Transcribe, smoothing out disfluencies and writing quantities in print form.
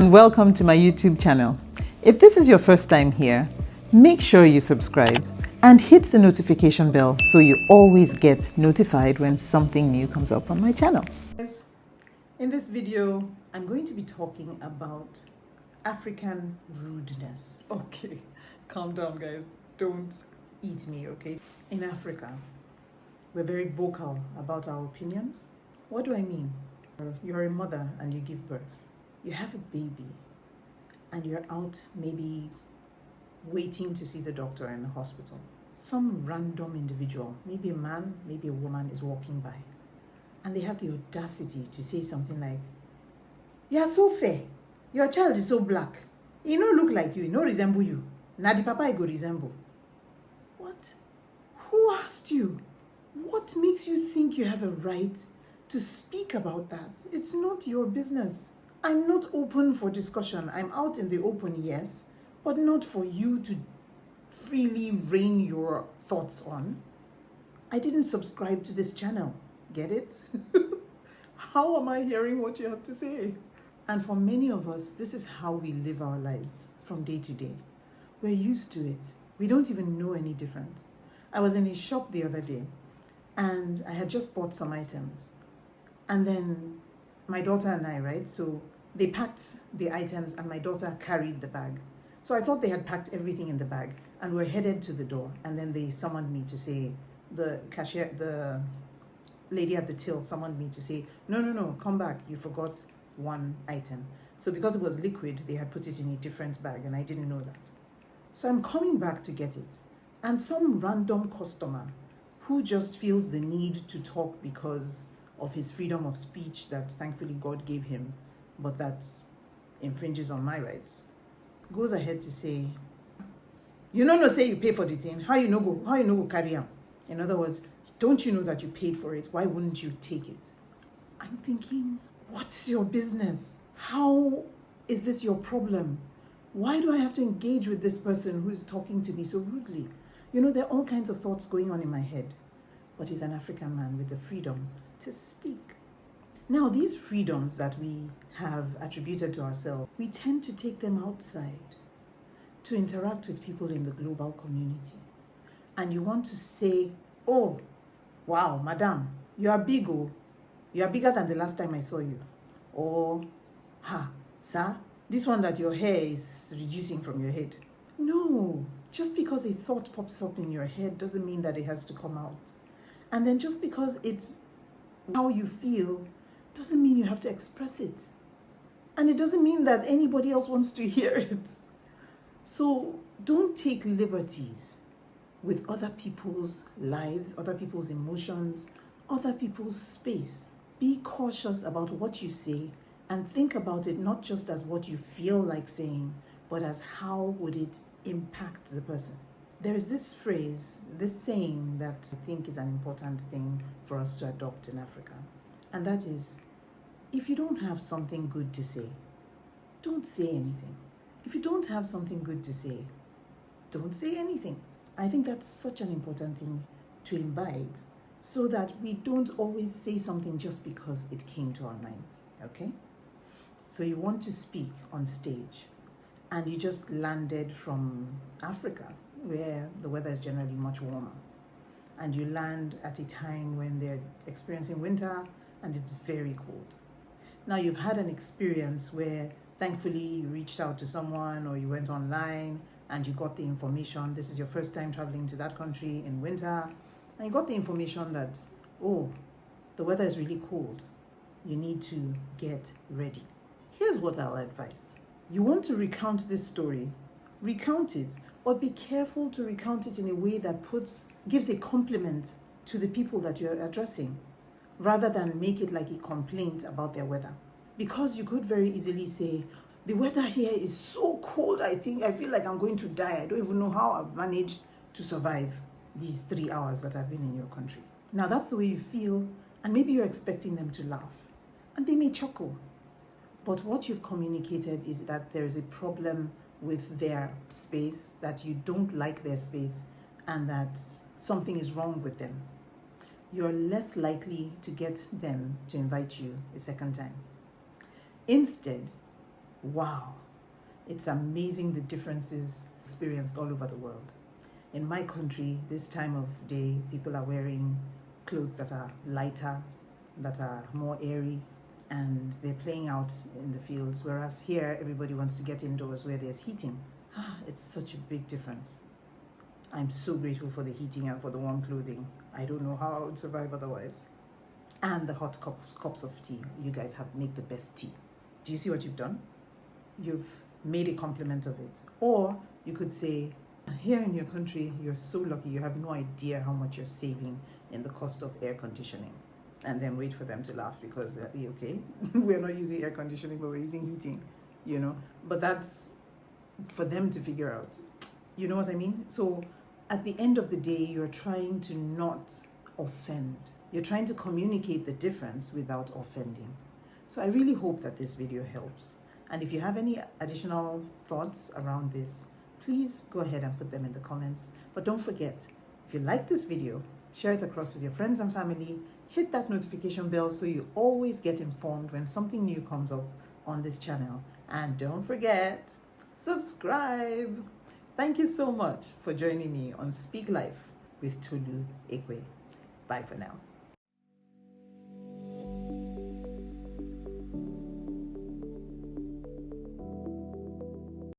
And welcome to my YouTube channel. If this is your first time here, make sure you subscribe and hit the notification bell so you always get notified when something new comes up on my channel. In this video, I'm going to be talking about African rudeness. Okay, calm down guys, don't eat me, okay? In Africa, we're very vocal about our opinions. What do I mean? You're a mother and you give birth. You have a baby and you're out maybe waiting to see the doctor in the hospital. Some random individual, maybe a man, maybe a woman, is walking by and they have the audacity to say something like, "You are so fair. Your child is so black. He no look like you, he no resemble you. Now the papa I go resemble." What? Who asked you? What makes you think you have a right to speak about that? It's not your business. I'm not open for discussion. I'm out in the open, yes, but not for you to freely rain your thoughts on. I didn't subscribe to this channel. Get it? How am I hearing what you have to say? And for many of us, this is how we live our lives from day to day. We're used to it. We don't even know any different. I was in a shop the other day and I had just bought some items. And then my daughter and I, right? So they packed the items and my daughter carried the bag. So I thought they had packed everything in the bag and we're headed to the door. And then they summoned me to say, the cashier, the lady at the till summoned me to say, no, come back. You forgot one item. So because it was liquid, they had put it in a different bag and I didn't know that. So I'm coming back to get it. And some random customer who just feels the need to talk because of his freedom of speech that thankfully God gave him, but that infringes on my rights, goes ahead to say, "You know, no say you pay for the thing. How you know go carry on?" In other words, don't you know that you paid for it? Why wouldn't you take it? I'm thinking, what's your business? How is this your problem? Why do I have to engage with this person who is talking to me so rudely? You know, there are all kinds of thoughts going on in my head, but he's an African man with the freedom to speak. Now, these freedoms that we have attributed to ourselves, we tend to take them outside to interact with people in the global community. And you want to say, "Oh, wow, madam, you are big, oh. You are bigger than the last time I saw you." Or, "Ha, sir, this one that your hair is reducing from your head." No, just because a thought pops up in your head doesn't mean that it has to come out. And then just because it's how you feel doesn't mean you have to express it. And it doesn't mean that anybody else wants to hear it. So don't take liberties with other people's lives, other people's emotions, other people's space. Be cautious about what you say and think about it not just as what you feel like saying, but as how would it impact the person. There is this phrase, this saying that I think is an important thing for us to adopt in Africa. And that is, if you don't have something good to say, don't say anything. If you don't have something good to say, don't say anything. I think that's such an important thing to imbibe so that we don't always say something just because it came to our minds, okay? So you want to speak on stage and you just landed from Africa, where the weather is generally much warmer, and you land at a time when they're experiencing winter and it's very cold. Now you've had an experience where thankfully you reached out to someone or you went online and you got the information. This is your first time traveling to that country in winter, and you got the information that, oh, the weather is really cold. You need to get ready. Here's what I'll advise. You want to recount this story, recount it, but be careful to recount it in a way that gives a compliment to the people that you're addressing, rather than make it like a complaint about their weather. Because you could very easily say, "The weather here is so cold, I feel like I'm going to die. I don't even know how I've managed to survive these 3 hours that I've been in your country." Now that's the way you feel, and maybe you're expecting them to laugh, and they may chuckle. But what you've communicated is that there is a problem with their space, that you don't like their space, and that something is wrong with them. You're less likely to get them to invite you a second time. Instead, Wow, it's amazing the differences experienced all over the world. In my country, this time of day, people are wearing clothes that are lighter, that are more airy, and they're playing out in the fields, whereas here everybody wants to get indoors where there's heating. It's such a big difference. I'm so grateful for the heating and for the warm clothing. I don't know how I would survive otherwise. And the hot cups of tea. You guys have made the best tea. Do you see what you've done? You've made a compliment of it. Or you could say, here in your country, you're so lucky, you have no idea how much you're saving in the cost of air conditioning. And then wait for them to laugh because, okay, we're not using air conditioning, but we're using heating, But that's for them to figure out. You know what I mean? So at the end of the day, you're trying to not offend. You're trying to communicate the difference without offending. So I really hope that this video helps. And if you have any additional thoughts around this, please go ahead and put them in the comments. But don't forget, if you like this video, share it across with your friends and family, hit that notification bell so you always get informed when something new comes up on this channel. And don't forget, subscribe. Thank you so much for joining me on Speak Life with Tolu Ekwe. Bye for now.